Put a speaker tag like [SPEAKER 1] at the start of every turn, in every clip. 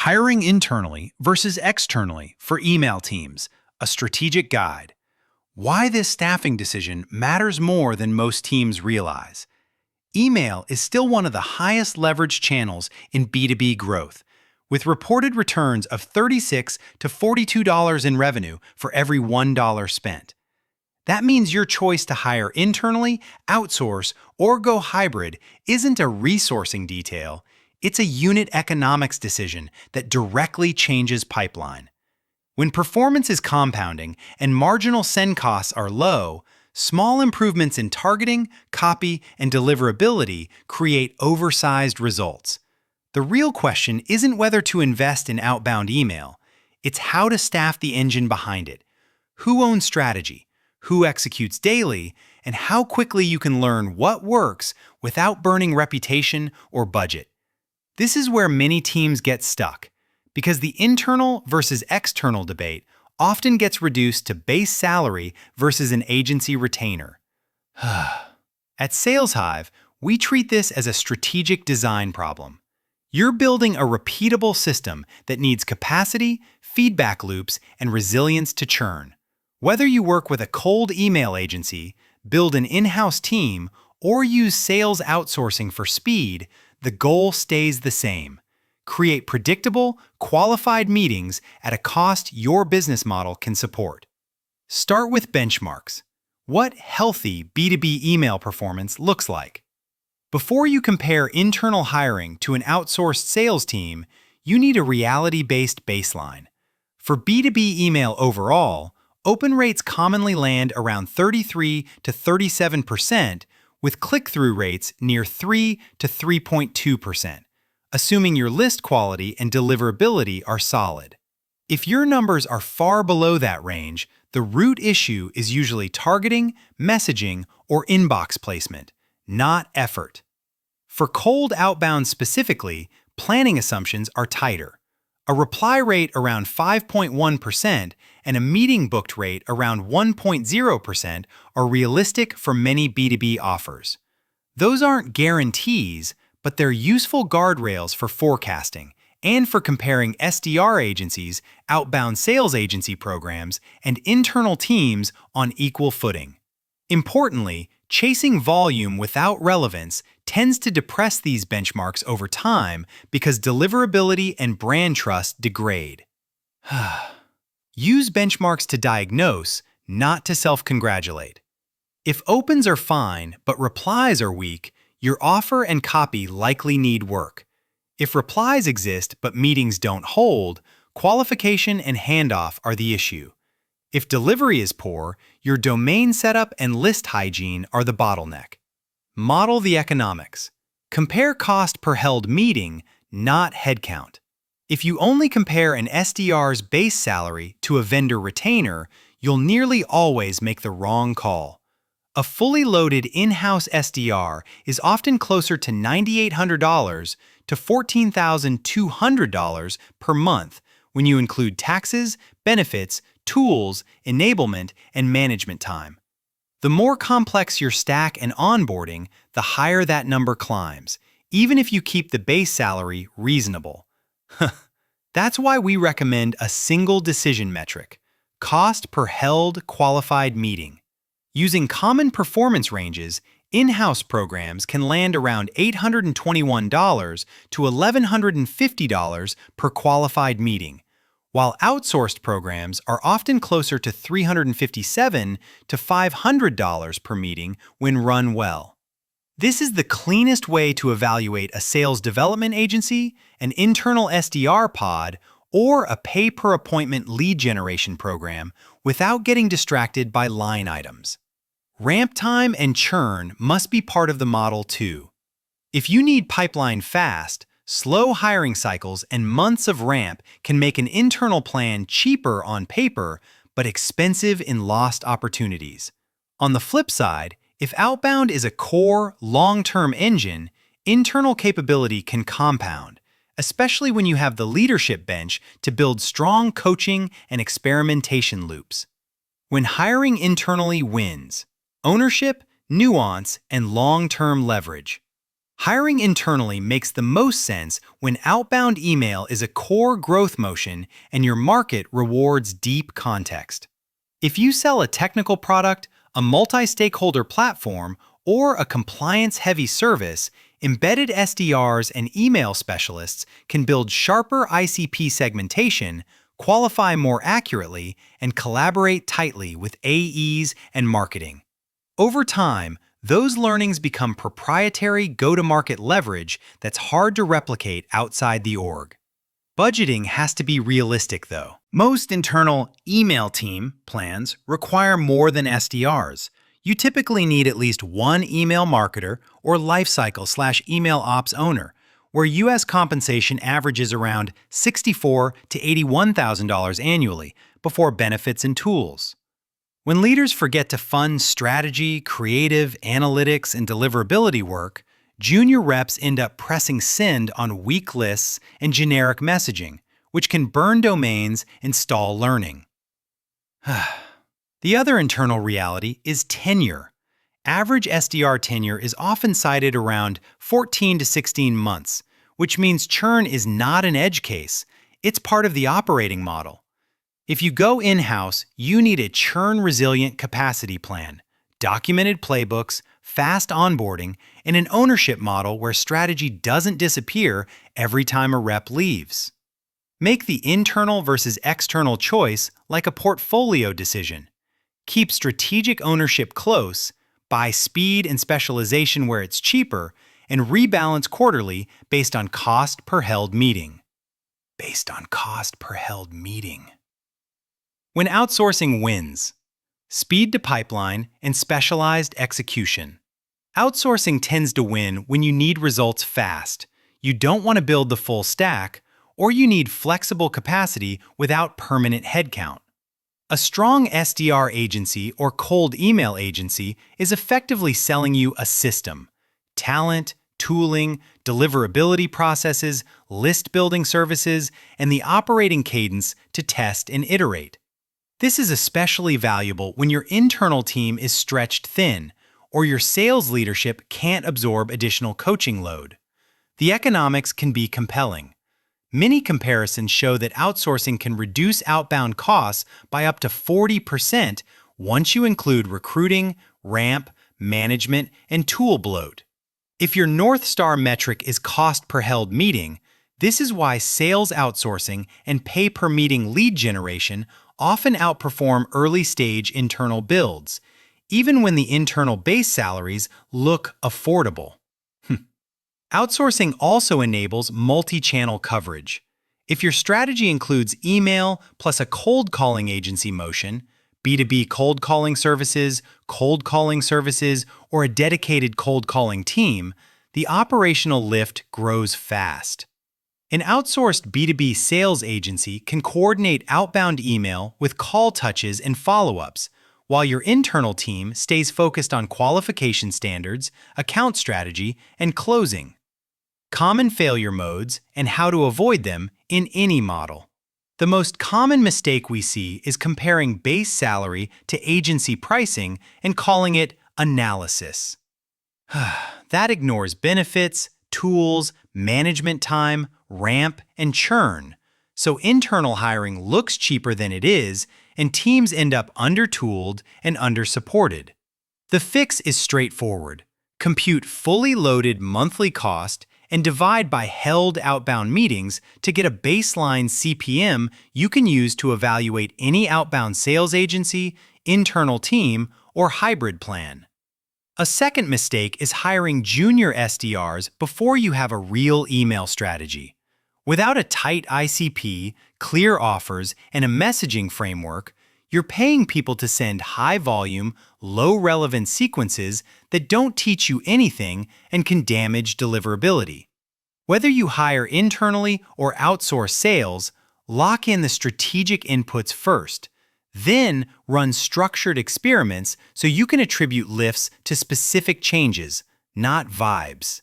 [SPEAKER 1] Hiring internally versus externally for email teams, a strategic guide. Why this staffing decision matters more than most teams realize. Email is still one of the highest leverage channels in B2B growth, with reported returns of $36 to $42 in revenue for every $1 spent. That means your choice to hire internally, outsource, or go hybrid isn't a resourcing detail. It's a unit economics decision that directly changes pipeline. When performance is compounding and marginal send costs are low, small improvements in targeting, copy, and deliverability create oversized results. The real question isn't whether to invest in outbound email, it's how to staff the engine behind it. Who owns strategy, who executes daily, and how quickly you can learn what works without burning reputation or budget. This is where many teams get stuck, because the internal versus external debate often gets reduced to base salary versus an agency retainer. At SalesHive, we treat this as a strategic design problem. You're building a repeatable system that needs capacity, feedback loops, and resilience to churn. Whether you work with a cold email agency, build an in-house team, or use sales outsourcing for speed, the goal stays the same. Create predictable, qualified meetings at a cost your business model can support. Start with benchmarks. What healthy B2B email performance looks like. Before you compare internal hiring to an outsourced sales team, you need a reality-based baseline. For B2B email overall, open rates commonly land around 33 to 37%, with click-through rates near 3 to 3.2%, assuming your list quality and deliverability are solid. If your numbers are far below that range, the root issue is usually targeting, messaging, or inbox placement, not effort. For cold outbound specifically, planning assumptions are tighter. A reply rate around 5.1% and a meeting booked rate around 1.0% are realistic for many B2B offers. Those aren't guarantees, but they're useful guardrails for forecasting and for comparing SDR agencies, outbound sales agency programs, and internal teams on equal footing. Importantly, chasing volume without relevance tends to depress these benchmarks over time because deliverability and brand trust degrade. Use benchmarks to diagnose, not to self-congratulate. If opens are fine but replies are weak, your offer and copy likely need work. If replies exist but meetings don't hold, qualification and handoff are the issue. If delivery is poor, your domain setup and list hygiene are the bottleneck. Model the economics. Compare cost per held meeting, not headcount. If you only compare an SDR's base salary to a vendor retainer, you'll nearly always make the wrong call. A fully loaded in-house SDR is often closer to $9,800 to $14,200 per month when you include taxes, benefits, tools, enablement, and management time. The more complex your stack and onboarding, the higher that number climbs, even if you keep the base salary reasonable. That's why we recommend a single decision metric, cost per held qualified meeting. Using common performance ranges, in-house programs can land around $821 to $1,150 per qualified meeting, while outsourced programs are often closer to $357 to $500 per meeting when run well. This is the cleanest way to evaluate a sales development agency, an internal SDR pod, or a pay-per-appointment lead generation program without getting distracted by line items. Ramp time and churn must be part of the model too. If you need pipeline fast, slow hiring cycles and months of ramp can make an internal plan cheaper on paper but expensive in lost opportunities. On the flip side, if outbound is a core, long-term engine, internal capability can compound, especially when you have the leadership bench to build strong coaching and experimentation loops. When hiring internally wins, ownership, nuance, and long-term leverage. Hiring internally makes the most sense when outbound email is a core growth motion and your market rewards deep context. If you sell a technical product, a multi-stakeholder platform, or a compliance-heavy service, embedded SDRs and email specialists can build sharper ICP segmentation, qualify more accurately, and collaborate tightly with AEs and marketing. Over time, those learnings become proprietary go-to-market leverage that's hard to replicate outside the org. Budgeting has to be realistic, though. Most internal email team plans require more than SDRs. You typically need at least one email marketer or lifecycle/email ops owner, where U.S. compensation averages around $64,000 to $81,000 annually before benefits and tools. When leaders forget to fund strategy, creative, analytics, and deliverability work, junior reps end up pressing send on weak lists and generic messaging, which can burn domains and stall learning. The other internal reality is tenure. Average SDR tenure is often cited around 14 to 16 months, which means churn is not an edge case. It's part of the operating model. If you go in-house, you need a churn-resilient capacity plan, documented playbooks, fast onboarding, and an ownership model where strategy doesn't disappear every time a rep leaves. Make the internal versus external choice like a portfolio decision. Keep strategic ownership close, buy speed and specialization where it's cheaper, and rebalance quarterly based on cost per held meeting. When outsourcing wins, speed to pipeline and specialized execution. Outsourcing tends to win when you need results fast, you don't want to build the full stack, or you need flexible capacity without permanent headcount. A strong SDR agency or cold email agency is effectively selling you a system: talent, tooling, deliverability processes, list building services, and the operating cadence to test and iterate. This is especially valuable when your internal team is stretched thin, or your sales leadership can't absorb additional coaching load. The economics can be compelling. Many comparisons show that outsourcing can reduce outbound costs by up to 40% once you include recruiting, ramp, management, and tool bloat. If your North Star metric is cost per held meeting, this is why sales outsourcing and pay per meeting lead generation often outperform early-stage internal builds, even when the internal base salaries look affordable. Outsourcing also enables multi-channel coverage. If your strategy includes email plus a cold calling agency motion, B2B cold calling services, or a dedicated cold calling team, the operational lift grows fast. An outsourced B2B sales agency can coordinate outbound email with call touches and follow-ups, while your internal team stays focused on qualification standards, account strategy, and closing. Common failure modes and how to avoid them in any model. The most common mistake we see is comparing base salary to agency pricing and calling it analysis. That ignores benefits, tools, management time, ramp, and churn. So internal hiring looks cheaper than it is, and teams end up under-tooled and under-supported. The fix is straightforward. Compute fully loaded monthly cost and divide by held outbound meetings to get a baseline CPM you can use to evaluate any outbound sales agency, internal team, or hybrid plan. A second mistake is hiring junior SDRs before you have a real email strategy. Without a tight ICP, clear offers, and a messaging framework, you're paying people to send high-volume, low-relevance sequences that don't teach you anything and can damage deliverability. Whether you hire internally or outsource sales, lock in the strategic inputs first. Then run structured experiments so you can attribute lifts to specific changes, not vibes.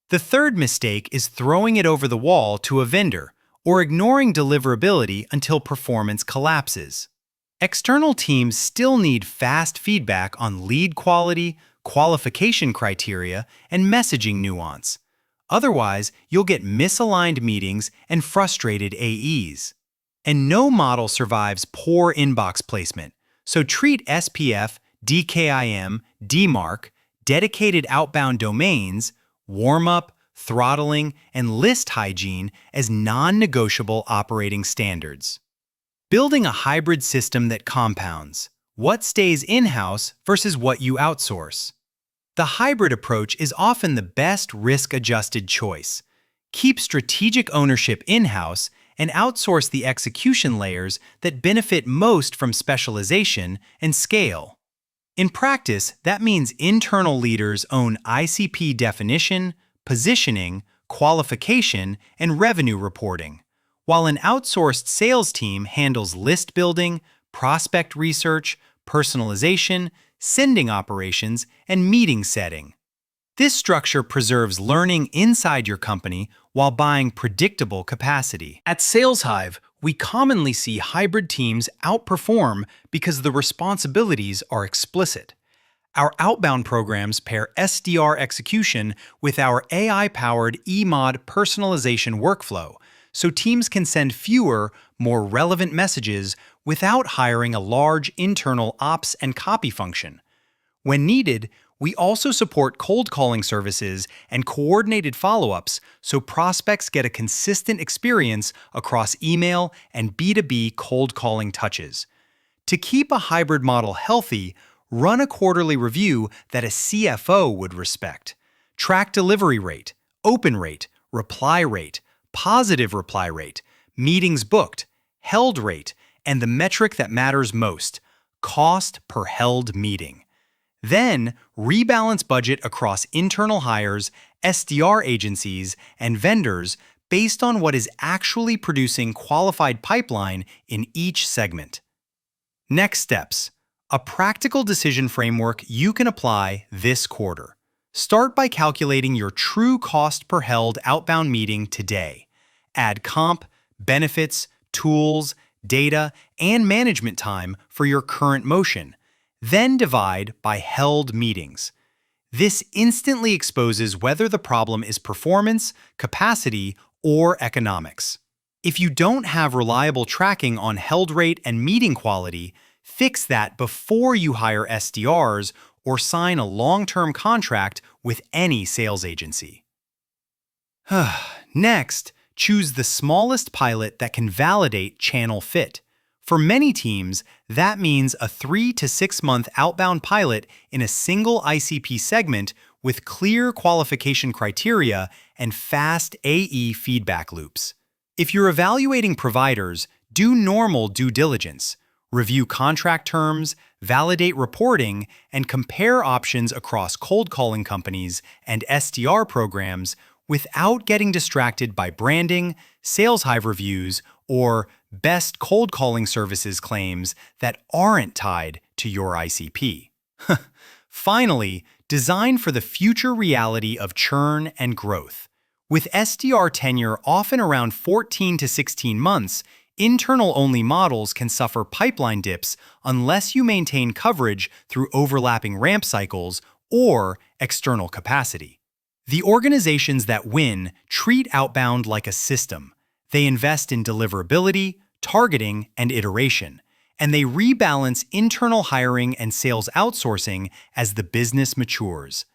[SPEAKER 1] The third mistake is throwing it over the wall to a vendor or ignoring deliverability until performance collapses. External teams still need fast feedback on lead quality, qualification criteria, and messaging nuance. Otherwise, you'll get misaligned meetings and frustrated AEs. And no model survives poor inbox placement, so treat SPF, DKIM, DMARC, dedicated outbound domains, warm-up, throttling, and list hygiene as non-negotiable operating standards. Building a hybrid system that compounds. What stays in-house versus what you outsource. The hybrid approach is often the best risk-adjusted choice. Keep strategic ownership in-house and outsource the execution layers that benefit most from specialization and scale. In practice, that means internal leaders own ICP definition, positioning, qualification, and revenue reporting, while an outsourced sales team handles list building, prospect research, personalization, sending operations, and meeting setting. This structure preserves learning inside your company while buying predictable capacity. At SalesHive, we commonly see hybrid teams outperform because the responsibilities are explicit. Our outbound programs pair SDR execution with our AI-powered eMod personalization workflow, so teams can send fewer, more relevant messages without hiring a large internal ops and copy function. When needed, we also support cold calling services and coordinated follow-ups so prospects get a consistent experience across email and B2B cold calling touches. To keep a hybrid model healthy, run a quarterly review that a CFO would respect. Track delivery rate, open rate, reply rate, positive reply rate, meetings booked, held rate, and the metric that matters most, cost per held meeting. Then, rebalance budget across internal hires, SDR agencies, and vendors based on what is actually producing qualified pipeline in each segment. Next steps. A practical decision framework you can apply this quarter. Start by calculating your true cost per held outbound meeting today. Add comp, benefits, tools, data, and management time for your current motion. Then divide by held meetings. This instantly exposes whether the problem is performance, capacity, or economics. If you don't have reliable tracking on held rate and meeting quality, fix that before you hire SDRs or sign a long-term contract with any sales agency. Next, choose the smallest pilot that can validate channel fit. For many teams, that means a 3 to 6 month outbound pilot in a single ICP segment with clear qualification criteria and fast AE feedback loops. If you're evaluating providers, do normal due diligence. Review contract terms, validate reporting, and compare options across cold calling companies and SDR programs without getting distracted by branding, SalesHive reviews, or best cold calling services claims that aren't tied to your ICP. Finally, design for the future reality of churn and growth. With SDR tenure often around 14 to 16 months, internal-only models can suffer pipeline dips unless you maintain coverage through overlapping ramp cycles or external capacity. The organizations that win treat outbound like a system. They invest in deliverability, targeting, and iteration, and they rebalance internal hiring and sales outsourcing as the business matures.